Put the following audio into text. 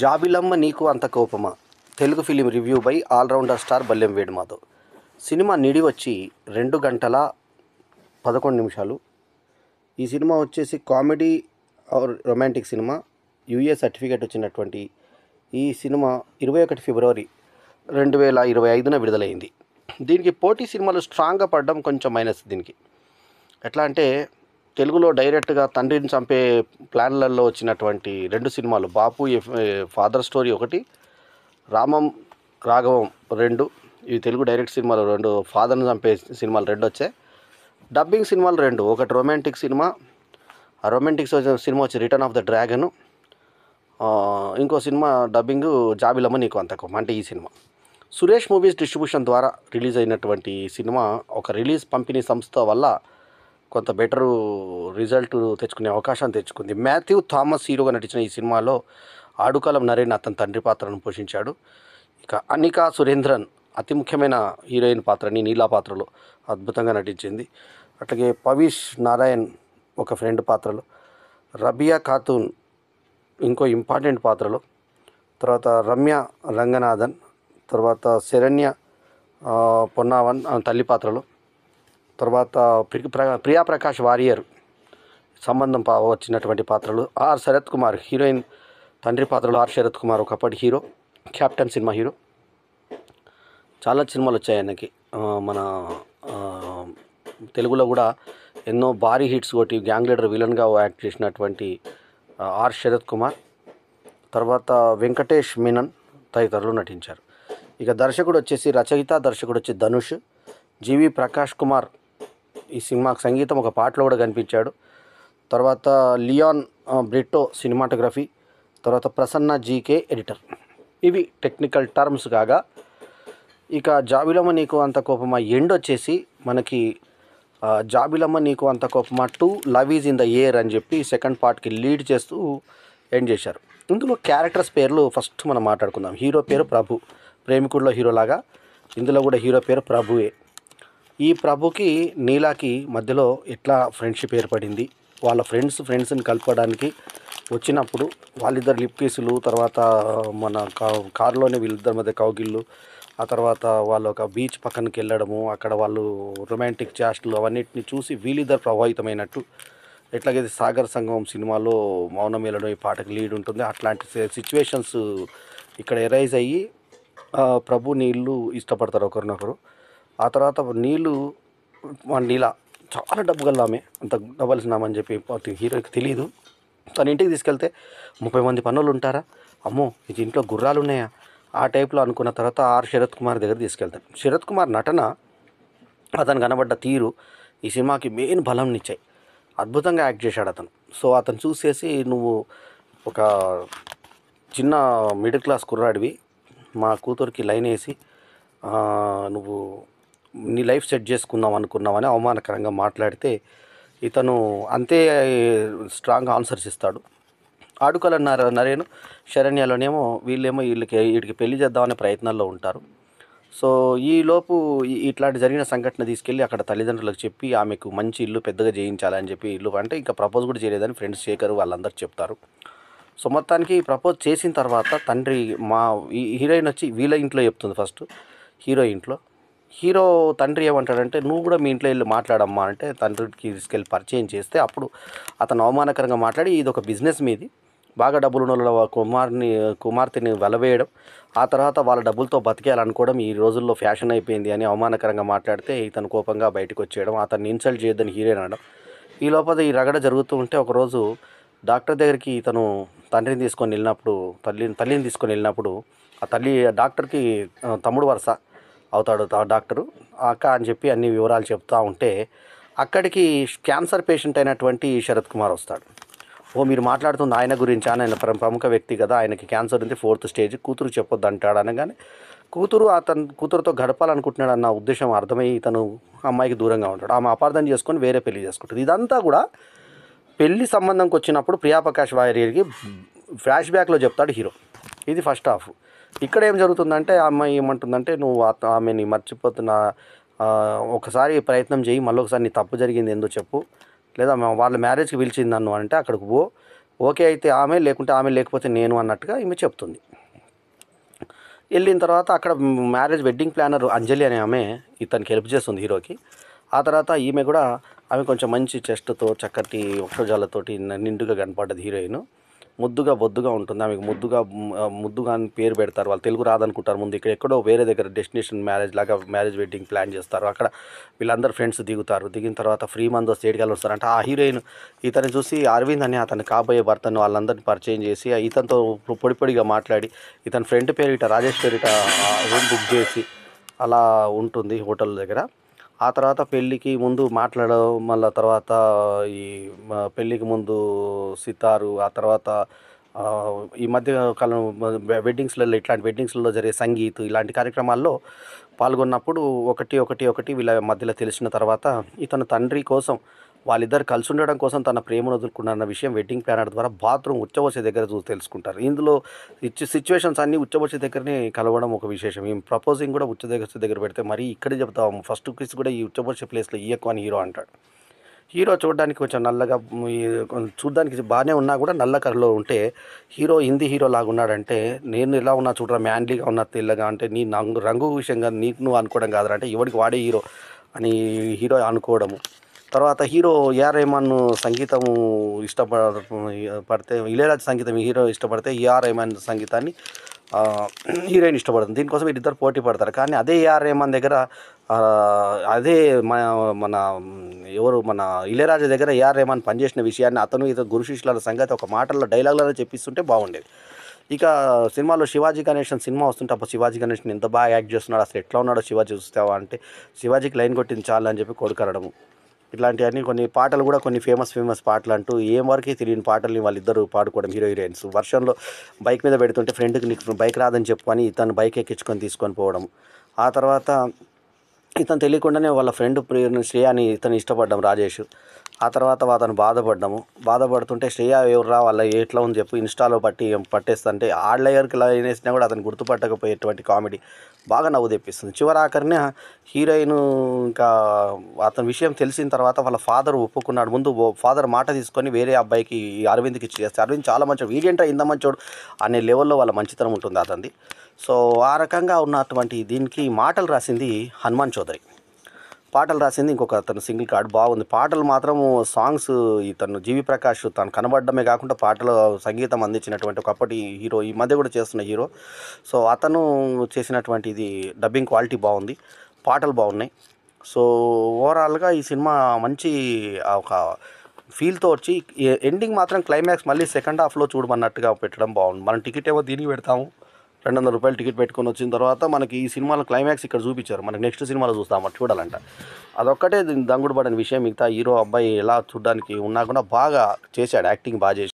జాబిలమ్మ Neeku Antha Kopama, Telugu film review by allrounder star Ballem Venumadhav. Cinema నిడి వచ్చి 2 గంటల 11 నిమిషాలు. ఈ సినిమా వచ్చేసి comedy or romantic cinema. UA certificate వచ్చినటువంటి ఈ సినిమా 21 ఫిబ్రవరి 2025న విడుదలైంది. దీనికి పోటీ సినిమాలు స్ట్రాంగ్గా పడడం కొంచెం మైనస్. దీనికి ఎట్లా అంటే, తెలుగులో డైరెక్ట్గా తండ్రిని చంపే ప్లాన్లలో వచ్చినటువంటి 2 సినిమాలు, బాపు ఫాదర్ స్టోరీ 1, రామం రాఘవం 2. ఇవి తెలుగు డైరెక్ట్ సినిమాలు 2, ఫాదర్ని చంపే సినిమాలు 2 వచ్చాయి. డబ్బింగ్ సినిమాలు 2, ఒకటి రొమాంటిక్ సినిమా. ఆ రొమాంటిక్ సినిమా వచ్చి రిటర్న్ ఆఫ్ ద డ్రాగన్. ఇంకో సినిమా డబ్బింగ్ జాబిలమ్మ నీకు అంత కోపం, అంటే ఈ సినిమా. సురేష్ మూవీస్ డిస్ట్రిబ్యూషన్ ద్వారా రిలీజ్ అయినటువంటి ఈ సినిమా ఒక రిలీజ్ పంపిణీ సంస్థ వల్ల కొంత బెటరు రిజల్ట్ తెచ్చుకునే అవకాశం తెచ్చుకుంది. మాథ్యూ థామస్ హీరోగా నటించిన ఈ సినిమాలో ఆడుకాలం నరేన్ అతని తండ్రి పాత్రను పోషించాడు. ఇక అనికా సురేంద్రన్ అతి ముఖ్యమైన హీరోయిన్ పాత్రని నీలా పాత్రలో అద్భుతంగా నటించింది. అట్లాగే పవీష్ నారాయణ్ ఒక ఫ్రెండ్ పాత్రలో, రబియా ఖాతూన్ ఇంకో ఇంపార్టెంట్ పాత్రలో, తర్వాత రమ్య రంగనాథన్, తర్వాత శరణ్య పొన్నావన్ తల్లి పాత్రలో, తర్వాత ప్రియా ప్రకాష్ వారియర్ సంబంధం వచ్చినటువంటి పాత్రలు, ఆర్ శరత్ కుమార్ హీరోయిన్ తండ్రి పాత్రలో, ఆర్ శరత్ కుమార్ ఒకప్పటి హీరో, క్యాప్టెన్ సినిమా హీరో. చాలా సినిమాలు వచ్చాయి ఆయనకి. మన తెలుగులో కూడా ఎన్నో భారీ హిట్స్ కొట్టి గ్యాంగ్ లీడర్ విలన్గా యాక్ట్ చేసినటువంటి ఆర్ శరత్ కుమార్, తర్వాత వెంకటేష్ మీనన్ తదితరులు నటించారు. ఇక దర్శకుడు వచ్చేసి రచయిత దర్శకుడు వచ్చి ధనుష్. జీవి ప్రకాష్ కుమార్ ఈ సినిమాకు సంగీతం, ఒక పాటలో కూడా కనిపించాడు. తర్వాత లియాన్ బ్రిట్టో సినిమాటోగ్రఫీ, తర్వాత ప్రసన్న జీకే ఎడిటర్. ఇవి టెక్నికల్ టర్మ్స్ కాగా, ఇక జాబిలమ్మ నీకు అంత కోపమా ఎండ్ వచ్చేసి మనకి జాబిలమ్మ నీకు అంత కోపమా 2 love is in the air అని చెప్పి సెకండ్ పార్ట్కి లీడ్ చేస్తూ ఎండ్ చేశారు. ఇందులో క్యారెక్టర్స్ పేర్లు ఫస్ట్ మనం మాట్లాడుకుందాం. హీరో పేరు ప్రభు, ప్రేమికుడిలో హీరోలాగా ఇందులో కూడా హీరో పేరు ప్రభువే. ఈ ప్రభుకి నీలాకి మధ్యలో ఎట్లా ఫ్రెండ్షిప్ ఏర్పడింది, వాళ్ళ ఫ్రెండ్స్ని కలపడానికి వచ్చినప్పుడు వాళ్ళిద్దరు లిప్ కిస్సులు, తర్వాత మన కారులోనే వీళ్ళిద్దరి మధ్య కౌగిళ్ళు, ఆ తర్వాత వాళ్ళు ఒక బీచ్ పక్కనకి వెళ్ళడము, అక్కడ వాళ్ళు రొమాంటిక్ చేష్టలు అవన్నిటిని చూసి వీళ్ళిద్దరు ప్రభావితమైనట్టు, ఎట్లాగైతే సాగర్ సంగమం సినిమాలో మౌనం వెళ్ళడం ఈ పాటకు లీడ్ ఉంటుంది, అట్లాంటి సిచ్యువేషన్స్ ఇక్కడ ఎరైజ్ అయ్యి ప్రభు నీళ్ళు ఇష్టపడతారు ఒకరినొకరు. ఆ తర్వాత నీళ్ళ చాలా డబ్బు గల్లామే, అంత డబ్బులిసినామని చెప్పి హీరోకి తెలియదు. తన ఇంటికి తీసుకెళ్తే 30 మంది పనులు ఉంటారా, అమ్మో ఇది ఇంట్లో గుర్రాలు ఉన్నాయా, ఆ టైప్లో అనుకున్న తర్వాత ఆర్ శరత్ కుమార్ దగ్గర తీసుకెళ్తాడు. శరత్ కుమార్ నటన, అతను కనబడ్డ తీరు ఈ సినిమాకి మెయిన్ బలంనిచ్చాయి. అద్భుతంగా యాక్ట్ చేశాడు అతను. సో అతను చూసేసి, నువ్వు ఒక చిన్న మిడిల్ క్లాస్ కుర్రాడివి, మా కూతురికి లైన్ వేసి నువ్వు నీ లైఫ్ సెట్ చేసుకుందాం అనుకున్నావని అవమానకరంగా మాట్లాడితే ఇతను అంతే స్ట్రాంగ్ ఆన్సర్స్ ఇస్తాడు. ఆడుకల నరేను శరణ్యలోనేమో వీడికి పెళ్లి చేద్దామనే ప్రయత్నాల్లో ఉంటారు. సో ఈలోపు ఇట్లాంటి జరిగిన సంఘటన తీసుకెళ్ళి అక్కడ తల్లిదండ్రులకు చెప్పి ఆమెకు మంచి ఇల్లు పెద్దగా చేయించాలని చెప్పి, ఇల్లు అంటే ఇంకా ప్రపోజ్ కూడా చేయలేదని ఫ్రెండ్స్ శేఖర్ వాళ్ళందరూ చెప్తారు. సో మొత్తానికి ప్రపోజ్ చేసిన తర్వాత తండ్రి హీరోయిన్ వచ్చి వీళ్ళ ఇంట్లో చెప్తుంది ఫస్ట్, హీరో ఇంట్లో. హీరో తండ్రి ఏమంటాడంటే, నువ్వు కూడా మీ ఇంట్లో వెళ్ళి మాట్లాడమ్మా అంటే తండ్రికి తీసుకెళ్ళి పరిచయం చేస్తే అప్పుడు అతను అవమానకరంగా మాట్లాడి, ఇది ఒక బిజినెస్ మీది, బాగా డబ్బులు ఉన్న వాళ్ళ కుమార్తెని వెలవేయడం, ఆ తర్వాత వాళ్ళ డబ్బులతో బతికేయాలనుకోవడం ఈ రోజుల్లో ఫ్యాషన్ అయిపోయింది అని అవమానకరంగా మాట్లాడితే ఇతను కోపంగా బయటకు వచ్చేయడం, అతన్ని ఇన్సల్ట్ చేయొద్దని హీరోయిన్ అనడం. ఈ లోపల ఈ రగడ జరుగుతూ ఉంటే ఒకరోజు డాక్టర్ దగ్గరికి ఇతను తల్లిని తీసుకొని వెళ్ళినప్పుడు ఆ తల్లి డాక్టర్కి తమ్ముడు వరుస అవుతాడు ఆ డాక్టరు. అక్క అని చెప్పి అన్ని వివరాలు చెప్తూ ఉంటే అక్కడికి క్యాన్సర్ పేషెంట్ అయినటువంటి శరత్ కుమార్ వస్తాడు. మీరు మాట్లాడుతుంది ఆయన గురించి, ఆయన ప్రముఖ వ్యక్తి కదా, ఆయనకి క్యాన్సర్ ఉంది 4th స్టేజ్, కూతురు చెప్పొద్దు అంటాడు. అనగానే కూతురుతో గడపాలనుకుంటున్నాడు అన్న ఉద్దేశం అర్థమై ఇతను అమ్మాయికి దూరంగా ఉంటాడు. ఆమె అపార్థం చేసుకొని వేరే పెళ్లి చేసుకుంటుంది. ఇదంతా కూడా పెళ్లి సంబంధంకి వచ్చినప్పుడు ప్రియా ప్రకాష్ వారియర్కి ఫ్లాష్ బ్యాక్లో చెప్తాడు హీరో. ఇది ఫస్ట్ హాఫ్. ఇక్కడ ఏం జరుగుతుందంటే, ఆ అమ్మాయి ఏమంటుందంటే, నువ్వు ఆమెని మర్చిపోతున్నా, ఒకసారి ప్రయత్నం చేయి, మళ్ళీ ఒకసారి నీ తప్పు జరిగింది ఏందో చెప్పు, లేదా వాళ్ళ మ్యారేజ్కి పిలిచింది నన్ను అంటే అక్కడికి పో, ఓకే అయితే ఆమె, లేకుంటే ఆమె లేకపోతే నేను అన్నట్టుగా ఈమె చెప్తుంది. వెళ్ళిన తర్వాత అక్కడ మ్యారేజ్ వెడ్డింగ్ ప్లానర్ అంజలి అనే ఆమె ఇతనికి హెల్ప్ చేస్తుంది హీరోకి. ఆ తర్వాత ఈమె కూడా ఆమె కొంచెం మంచి చెస్ట్తో చక్కటి వక్షోజాలతోటి నిండుగా కనపడ్డది హీరోయిన్. ముద్దుగా బొద్దుగా ఉంటుంది. ఆమెకు ముద్దుగా అని పేరు పెడతారు. వాళ్ళు తెలుగు రాదనుకుంటారు ముందు. ఇక్కడ ఎక్కడో వేరే దగ్గర డెస్టినేషన్ మ్యారేజ్ లాగా మ్యారేజ్ వెడ్డింగ్ ప్లాన్ చేస్తారు. అక్కడ వీళ్ళందరూ ఫ్రెండ్స్ దిగుతారు. దిగిన తర్వాత ఫ్రీ మందో స్టేట్కి వస్తారంటే ఆ హీరోయిన్ ఇతన్ని చూసి అరవింద్ అని అతను కాబోయే భర్తను వాళ్ళందరినీ పరిచయం చేసి ఇతనితో పొడిగా మాట్లాడి ఇతని ఫ్రెండ్ పేరు ఇట రాజేష్ పేరు ఇట రూమ్ బుక్ చేసి అలా ఉంటుంది హోటల్ దగ్గర. ఆ తర్వాత పెళ్ళికి ముందు మాట్లాడడం, మళ్ళీ తర్వాత ఈ పెళ్ళికి ముందు సితారు, ఆ తర్వాత ఈ మధ్య కాలం వెడ్డింగ్స్లలో ఇట్లాంటి వెడ్డింగ్స్లలో జరిగే సంగీత్ ఇలాంటి కార్యక్రమాల్లో పాల్గొన్నప్పుడు ఒకటి వీళ్ళ మధ్యలో తెలిసిన తర్వాత ఇతను తండ్రి కోసం వాళ్ళిద్దరు కలిసి ఉండడం కోసం తన ప్రేమను వదులుకున్నారన్న విషయం వెడ్డింగ్ ప్లానర్ ద్వారా బాత్రూమ్ ఉచ్చబోసే దగ్గర తెలుసుకుంటారు. ఇందులో సిచ్యువేషన్స్ అన్నీ ఉచ్చబోసే దగ్గరనే కలవడం ఒక విశేషం. ఈ ప్రపోజింగ్ కూడా ఉచ్చబోసే దగ్గర పెడితే మరీ ఇక్కడే చెప్తాము, ఫస్ట్ కిస్ కూడా ఈ ఉచ్చబోసే ప్లేస్లో ఇయ్యకు అని హీరో అంటాడు. హీరో చూడడానికి కొంచెం నల్లగా, చూడడానికి బాగానే ఉన్నా కూడా నల్ల కలర్లో ఉంటే హీరో హిందీ హీరో లాగా ఉన్నాడంటే నేను ఎలా ఉన్నా చూడరా మ్యాన్లీగా ఉన్నా తెల్లగా అంటే నీ రంగు విషయంగా నీకు నువ్వు అనుకోవడం కాదురా అంటే ఎవరికి వాడే హీరో అని హీరో అనుకోవడము. తర్వాత హీరో ఏఆర్ రెహమాన్ సంగీతం పడితే ఇళయరాజా సంగీతం హీరో ఇష్టపడితే ఏఆర్ రెహమాన్ సంగీతాన్ని హీరోయిన్ ఇష్టపడుతుంది. దీనికోసం వీళ్ళిద్దరు పోటీ పడతారు. కానీ అదే ఏఆర్ రెహమాన్ దగ్గర అదే మన మన ఇళయరాజా దగ్గర ఏఆర్ రెహమాన్ పనిచేసిన విషయాన్ని అతను ఇతను గురు శిష్యుల సంగతి ఒక మాటల్లో డైలాగ్లలో చెప్పిస్తుంటే బాగుండేది. ఇక సినిమాలో శివాజీ గణేషన్ సినిమా వస్తుంటే అప్పుడు శివాజీ గణేషన్ ఎంత బాగా యాక్ట్ చేస్తున్నాడు, అసలు ఎట్లా ఉన్నాడో శివాజీ చూస్తావా అంటే శివాజీకి లైన్ కొట్టింది చాలు అని చెప్పి కొడుకరడము. ఇట్లాంటివన్నీ కొన్ని పాటలు కూడా కొన్ని ఫేమస్ పాటలు అంటూ ఏం వరకే తెలియని పాటల్ని వాళ్ళిద్దరూ పాడుకోవడం హీరోయిన్స్. వర్షంలో బైక్ మీద పెడుతుంటే ఫ్రెండ్కి నీకు బైక్ రాదని చెప్పుకొని ఇతను బైక్ ఎక్కించుకొని తీసుకొని పోవడం. ఆ తర్వాత ఇతను తెలియకుండానే వాళ్ళ ఫ్రెండ్ శ్రేయాని ఇతను ఇష్టపడ్డం రాజేష్. ఆ తర్వాత అతను బాధపడుతుంటే శ్రేయ ఎవర్రా వాళ్ళ ఎట్లా ఉంది చెప్పు ఇన్స్టాలో పట్టేస్తుంటే ఆడ్లయర్కి ఇలా వేసినా కూడా అతను గుర్తుపట్టకపోయేటువంటి కామెడీ బాగా నవ్వు తెప్పిస్తుంది. చివరాఖరిన హీరోయిన్ ఇంకా అతని విషయం తెలిసిన తర్వాత వాళ్ళ ఫాదర్ ఒప్పుకున్నాడు. ముందు ఫాదర్ మాట తీసుకొని వేరే అబ్బాయికి అరవింద్కి ఇచ్చేస్తే అరవింద్ చాలా మంచోడు, వీడేంటా ఇంత మంచోడు అనే లెవెల్లో వాళ్ళ మంచితనం ఉంటుంది అతనిది. సో ఆ రకంగా ఉన్నటువంటి దీనికి మాటలు రాసింది హనుమాన్ చౌదరి, పాటలు రాసింది ఇంకొక అతను సింగిల్ కార్డ్. బాగుంది పాటలు మాత్రం. సాంగ్స్ ఇతను జీవి ప్రకాష్ తను కనబడడమే కాకుండా పాటలు సంగీతం అందించినటువంటి ఒకప్పటి హీరో, ఈ మధ్య కూడా చేస్తున్న హీరో. సో అతను చేసినటువంటి ఇది డబ్బింగ్ క్వాలిటీ బాగుంది, పాటలు బాగున్నాయి. సో ఓవరాల్గా ఈ సినిమా మంచి ఒక ఫీల్తో వచ్చి ఎండింగ్ మాత్రం క్లైమాక్స్ మళ్ళీ సెకండ్ హాఫ్లో చూడమన్నట్టుగా పెట్టడం బాగుంది. మనం టికెట్ ఏమో దీనికి పెడతాము, 200 రూపాయలు టికెట్ పెట్టుకొని వచ్చిన తర్వాత మనకి ఈ సినిమాలో క్లైమాక్స్ ఇక్కడ చూపించారు, మనకి నెక్స్ట్ సినిమాలో చూస్తాము చూడాలంట. అదొక్కటే దంగుడు పడని విషయం. మిగతా హీరో అబ్బాయి ఎలా చూడడానికి ఉన్నా కూడా బాగా చేశాడు, యాక్టింగ్ బాగా చేశాడు.